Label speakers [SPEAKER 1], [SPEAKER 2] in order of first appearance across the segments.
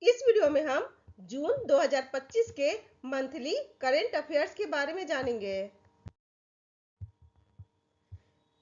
[SPEAKER 1] इस वीडियो में हम जून 2025 के मंथली करंट अफेयर्स के बारे में जानेंगे।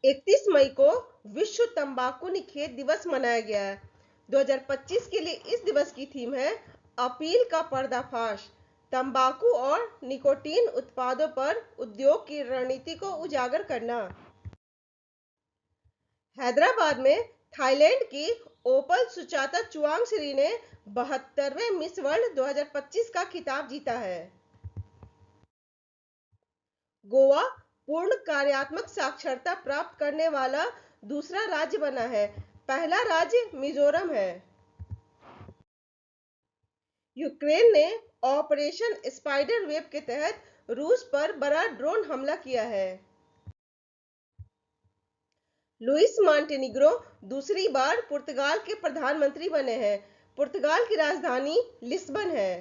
[SPEAKER 1] 31 मई को विश्व तंबाकू निषेध दिवस मनाया गया है। 2025 के लिए इस दिवस की थीम है अपील का पर्दाफाश, तंबाकू और निकोटीन उत्पादों पर उद्योग की रणनीति को उजागर करना। हैदराबाद में थाईलैंड की ओपल सुचाता चुआंगश्री ने 72वें मिस वर्ल्ड 2025 का खिताब जीता है। गोवा पूर्ण कार्यात्मक साक्षरता प्राप्त करने वाला दूसरा राज्य बना है। पहला राज्य मिजोरम है। यूक्रेन ने ऑपरेशन स्पाइडर वेब के तहत रूस पर बड़ा ड्रोन हमला किया है। लुइस मॉन्टेनिग्रो दूसरी बार पुर्तगाल के प्रधानमंत्री बने हैं। पुर्तगाल की राजधानी लिस्बन है।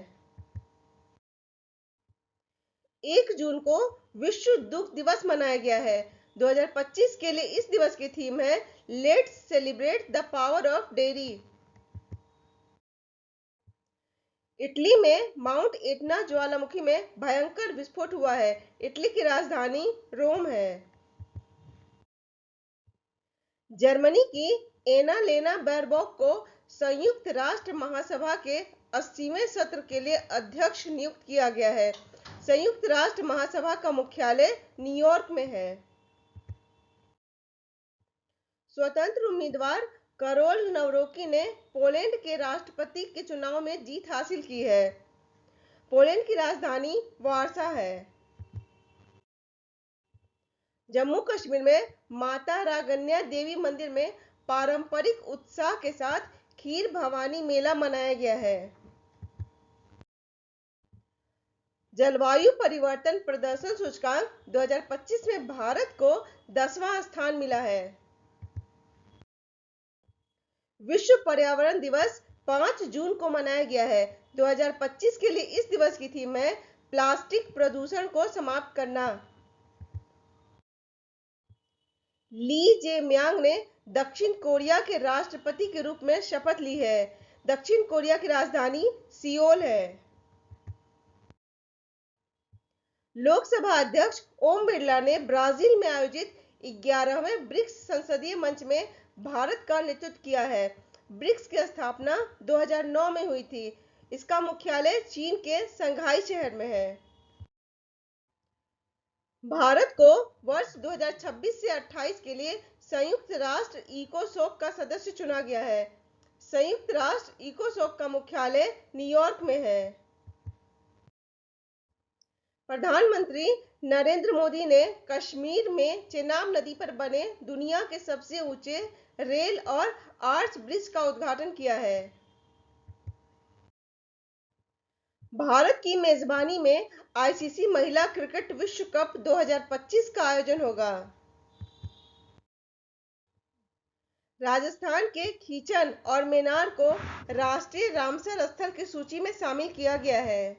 [SPEAKER 1] 1 जून को विश्व दुग्ध दिवस मनाया गया है। 2025 के लिए इस दिवस की थीम है let's celebrate the power of dairy. Italy में माउंट एटना ज्वालामुखी में भयंकर विस्फोट हुआ है। इटली की राजधानी रोम है। जर्मनी की एना लेना बेरबॉक को संयुक्त राष्ट्र महासभा के 80वें सत्र के लिए अध्यक्ष नियुक्त किया गया है। संयुक्त राष्ट्र महासभा का मुख्यालय न्यूयॉर्क में है। स्वतंत्र उम्मीदवार करोल नवरोकी ने पोलैंड के राष्ट्रपति के चुनाव में जीत हासिल की है। पोलैंड की राजधानी वार्सा है। जम्मू कश्मीर में माता रागन्या देवी मंदिर में पारंपरिक उत्साह के साथ खीर भवानी मेला मनाया गया है। जलवायु परिवर्तन प्रदर्शन सूचकांक 2025 में भारत को 10वां स्थान मिला है। विश्व पर्यावरण दिवस 5 जून को मनाया गया है। 2025 के लिए इस दिवस की थीम है प्लास्टिक प्रदूषण को समाप्त करना। ली जे म्यांग ने दक्षिण कोरिया के राष्ट्रपति के रूप में शपथ ली है। दक्षिण कोरिया की राजधानी सियोल है। लोकसभा अध्यक्ष ओम बिरला ने ब्राजील में आयोजित 11वें ब्रिक्स संसदीय मंच में भारत का नेतृत्व किया है। ब्रिक्स की स्थापना 2009 में हुई थी। इसका मुख्यालय चीन के संघाई शहर में है। भारत को वर्ष 2026 से 28 के लिए संयुक्त राष्ट्र इकोसोक का सदस्य चुना गया है। संयुक्त राष्ट्र इकोसोक का मुख्यालय न्यूयॉर्क में है। प्रधानमंत्री नरेंद्र मोदी ने कश्मीर में चेनाब नदी पर बने दुनिया के सबसे ऊंचे रेल और आर्च ब्रिज का उद्घाटन किया है। भारत की मेजबानी में आईसीसी महिला क्रिकेट विश्व कप 2025 का आयोजन होगा। राजस्थान के खीचन और मेनार को राष्ट्रीय रामसर स्थल की सूची में शामिल किया गया है।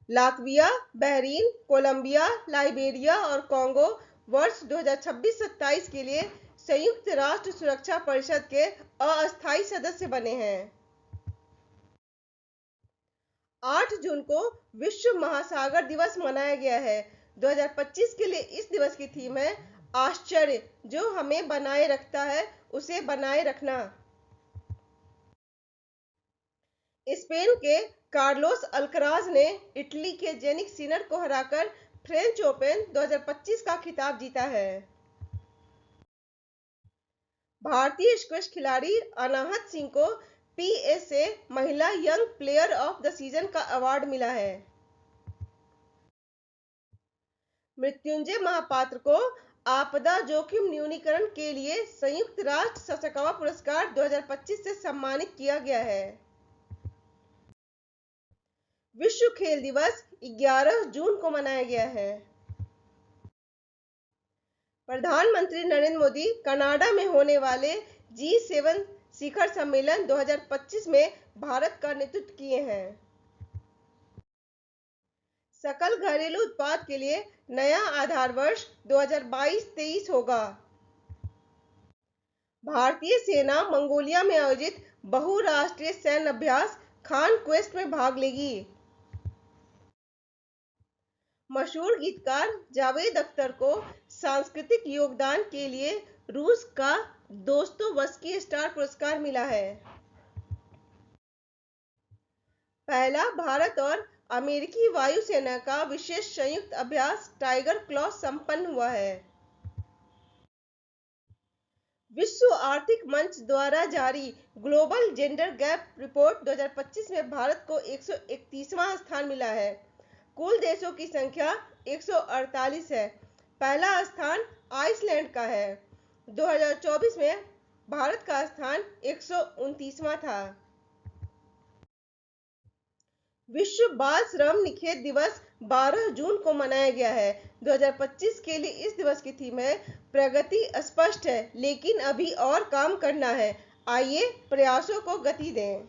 [SPEAKER 1] लातविया, बहरीन, कोलंबिया, लाइबेरिया और कॉन्गो वर्ष 2026-27 के लिए संयुक्त राष्ट्र सुरक्षा परिषद के अस्थायी सदस्य बने हैं। 8 जून को विश्व महासागर दिवस मनाया गया है। 2025 के लिए इस दिवस की थीम है आश्चर्य, जो हमें बनाए रखता है उसे बनाए रखना। स्पेन के कार्लोस अल्कराज ने इटली के जेनिक सिनर को हराकर फ्रेंच ओपन 2025 का खिताब जीता है। भारतीय स्क्वैश खिलाड़ी अनाहत सिंह को पीएसए महिला young player of the season का अवार्ड मिला है। मृत्युंजय महापात्र को आपदा जोखिम न्यूनीकरण के लिए संयुक्त राष्ट्र सशकावा पुरस्कार 2025 से सम्मानित किया गया है। विश्व खेल दिवस 11 जून को मनाया गया है। प्रधानमंत्री नरेंद्र मोदी कनाडा में होने वाले G7 शिखर सम्मेलन 2025 में भारत का नेतृत्व किए हैं। सकल घरेलू उत्पाद के लिए नया आधार वर्ष 2022-23 होगा। भारतीय सेना मंगोलिया में आयोजित बहुराष्ट्रीय सैन्य अभ्यास खान क्वेस्ट में भाग लेगी। मशहूर गीतकार जावेद अख्तर को सांस्कृतिक योगदान के लिए रूस का दोस्तोवस्की स्टार पुरस्कार मिला है। पहला भारत और अमेरिकी वायुसेना का विशेष संयुक्त अभ्यास टाइगर क्लॉ संपन्न हुआ है। विश्व आर्थिक मंच द्वारा जारी ग्लोबल जेंडर गैप रिपोर्ट 2025 में भारत को 131वां स्थान मिला है। कुल देशों की संख्या 148 है। पहला स्थान आइसलैंड का है। 2024 में भारत का स्थान 129वां था। विश्व बाल श्रम निषेध दिवस 12 जून को मनाया गया है। 2025 के लिए इस दिवस की थीम है प्रगति स्पष्ट है लेकिन अभी और काम करना है, आइए प्रयासों को गति दें।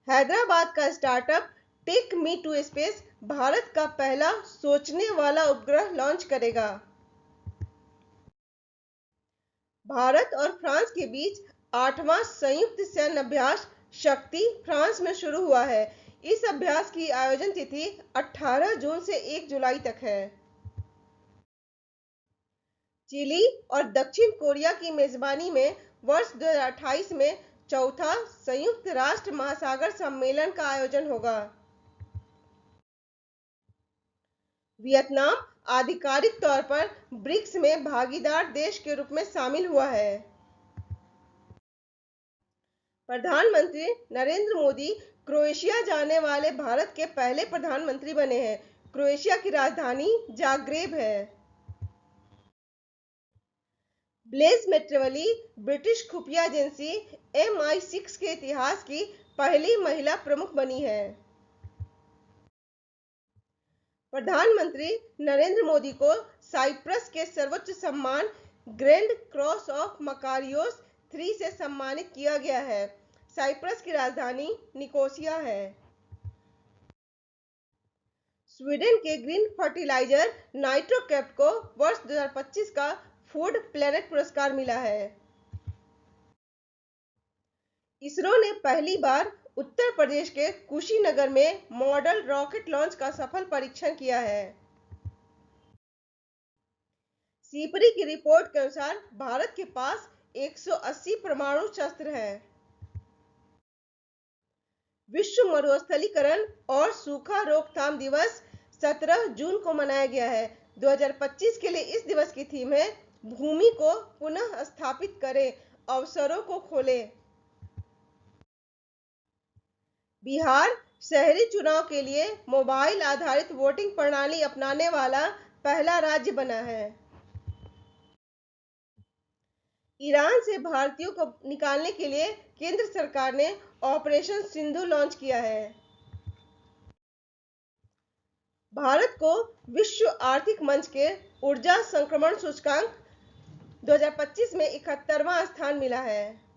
[SPEAKER 1] हैदराबाद का startup take me to space Bharat का पहला सोचने वाला उपग्रह लॉन्च करेगा। भारत और फ्रांस के बीच 8वां संयुक्त सैन्य अभ्यास शक्ति फ्रांस में शुरू हुआ है। इस अभ्यास की आयोजन तिथि 18 जून से 1 जुलाई तक है। चिली और दक्षिण कोरिया की मेजबानी में वर्ष 2028 में चौथा संयुक्त राष्ट्र महासागर सम्मेलन का आयोजन होगा। वियतनाम आधिकारिक तौर पर ब्रिक्स में भागीदार देश के रूप में शामिल हुआ है। प्रधानमंत्री नरेंद्र मोदी क्रोएशिया जाने वाले भारत के पहले प्रधानमंत्री बने हैं। क्रोएशिया की राजधानी जाग्रेब है। ब्लेज मेट्रेवली ब्रिटिश खुफिया एजेंसी MI6 के इतिहास की पहली महिला प्रमुख बनी है। प्रधानमंत्री नरेंद्र मोदी को साइप्रस के सर्वोच्च सम्मान ग्रैंड क्रॉस ऑफ मकारियोस 3 से सम्मानित किया गया है। साइप्रस की राजधानी निकोसिया है। स्वीडन के ग्रीन फर्टिलाइजर नाइट्रोकैप्ट को वर्ष 2025 का फूड प्लेनेट पुरस्कार मिला है। इसरो ने पहली बार उत्तर प्रदेश के कुशीनगर में मॉडल रॉकेट लॉन्च का सफल परीक्षण किया है। सीपरी की रिपोर्ट के अनुसार भारत के पास 180 परमाणु शस्त्र हैं। विश्व मरुस्थलीकरण और सूखा रोकथाम दिवस 17 जून को मनाया गया है। 2025 के लिए इस दिवस की थीम है भूमि को पुनः स्थापित करें, अवसरों को खोलें। बिहार शहरी चुनाव के लिए मोबाइल आधारित वोटिंग प्रणाली अपनाने वाला पहला राज्य बना है। ईरान से भारतीयों को निकालने के लिए केंद्र सरकार ने ऑपरेशन सिंधु लॉन्च किया है। भारत को विश्व आर्थिक मंच के ऊर्जा संक्रमण सूचकांक 2025 में 71वां स्थान मिला है।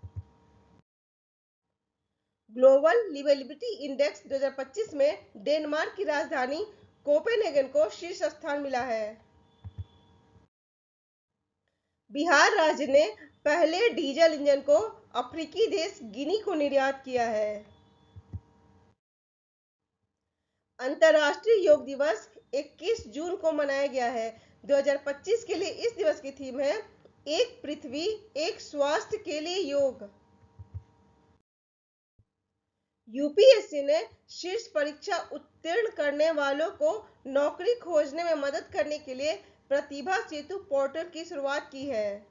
[SPEAKER 1] ग्लोबल लिवेबिलिटी इंडेक्स 2025 में डेनमार्क की राजधानी कोपेनहेगन को शीर्ष स्थान मिला है। बिहार राज्य ने पहले डीजल इंजन को अफ्रीकी देश गिनी को निर्यात किया है। अंतर्राष्ट्रीय योग दिवस 21 जून को मनाया गया है। 2025 के लिए इस दिवस की थीम है एक पृथ्वी एक स्वास्थ्य के लिए योग। यूपीएससी ने शीर्ष परीक्षा उत्तीर्ण करने वालों को नौकरी खोजने में मदद करने के लिए प्रतिभा सेतु पोर्टल की शुरुआत की है।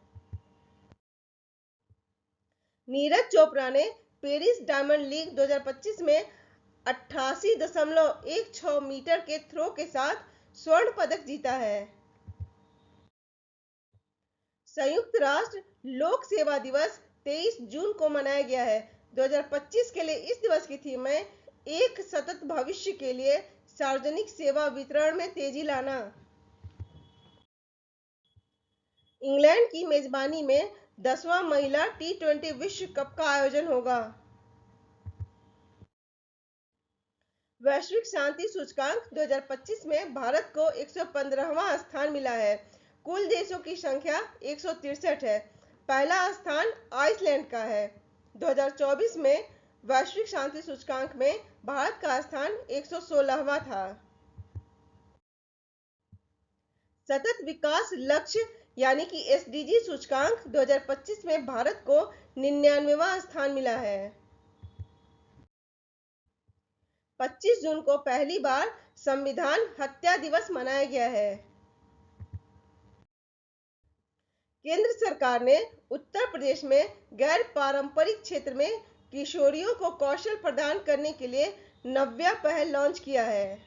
[SPEAKER 1] नीरज चोपड़ा ने पेरिस डायमंड लीग 2025 में 88.16 मीटर के थ्रो के साथ स्वर्ण पदक जीता है। संयुक्त राष्ट्र लोक सेवा दिवस 23 जून को मनाया गया है। 2025 के लिए इस दिवस की थीम है एक सतत भविष्य के लिए सार्वजनिक सेवा वितरण में तेजी लाना। इंग्लैंड की मेजबानी में 10वां महिला T20 विश्व कप का आयोजन होगा। वैश्विक शांति सूचकांक 2025 में भारत को 115वां स्थान मिला है। कुल देशों की संख्या 163 है। पहला स्थान आइसलैंड का है। 2024 में वैश्विक शांति सूचकांक में भारत का स्थान 116वां था। सतत विकास लक्ष्य यानी कि एसडीजी सूचकांक 2025 में भारत को 99वां स्थान मिला है। 25 जून को पहली बार संविधान हत्या दिवस मनाया गया है। केंद्र सरकार ने उत्तर प्रदेश में गैर पारंपरिक क्षेत्र में किशोरियों को कौशल प्रदान करने के लिए नव्या पहल लॉन्च किया है।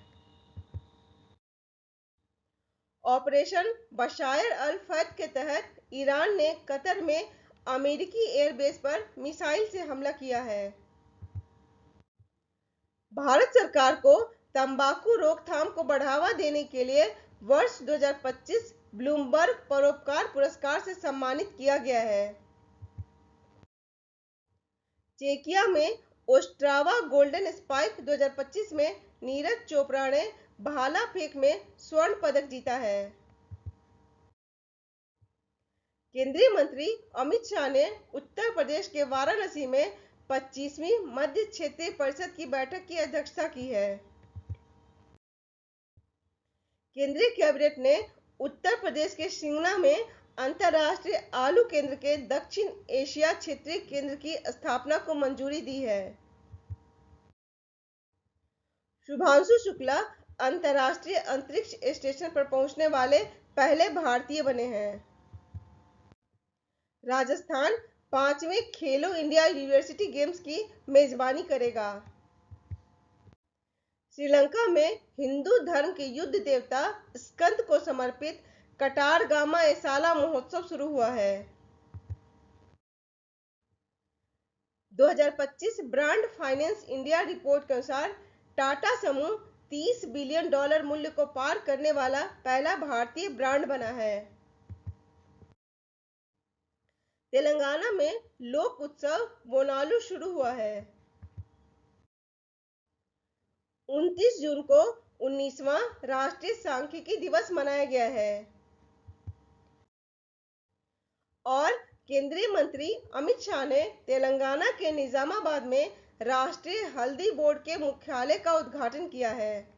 [SPEAKER 1] ऑपरेशन बशायर अल फैथ के तहत ईरान ने कतर में अमेरिकी एयरबेस पर मिसाइल से हमला किया है। भारत सरकार को तंबाकू रोकथाम को बढ़ावा देने के लिए वर्ष 2025 ब्लूमबर्ग परोपकार पुरस्कार से सम्मानित किया गया है। चेकिया में ओस्ट्रावा गोल्डन स्पाइक 2025 में नीरज चोपड़ा ने भाला फेंक में स्वर्ण पदक जीता है। केंद्रीय मंत्री अमित शाह ने उत्तर प्रदेश के वाराणसी में 25वीं मध्य क्षेत्रीय परिषद की बैठक की अध्यक्षता की है। केंद्रीय कैबिनेट ने उत्तर प्रदेश के सिंगना में अंतर्राष्ट्रीय आलू केंद्र के दक्षिण एशिया क्षेत्रीय केंद्र की स्थापना को मंजूरी दी है। शुभांशु शुक्ला अंतर्राष्ट्रीय अंतरिक्ष स्टेशन पर पहुंचने वाले पहले भारतीय बने हैं। राजस्थान 5वें खेलो इंडिया यूनिवर्सिटी गेम्स की मेजबानी करेगा। श्रीलंका में हिंदू धर्म के युद्ध देवता स्कंद को समर्पित कटारगामा एसाला महोत्सव शुरू हुआ है। 2025 ब्रांड फाइनेंस इंडिया रिपोर्ट के अनुसार टाटा समूह $30 बिलियन मूल्य को पार करने वाला पहला भारतीय ब्रांड बना है। तेलंगाना में लोक उत्सव बोनालू शुरू हुआ है। 29 जून को 19वां राष्ट्रीय सांख्यिकी दिवस मनाया गया है। और केंद्रीय मंत्री अमित शाह ने तेलंगाना के निजामाबाद में राष्ट्रीय हल्दी बोर्ड के मुख्यालय का उद्घाटन किया है।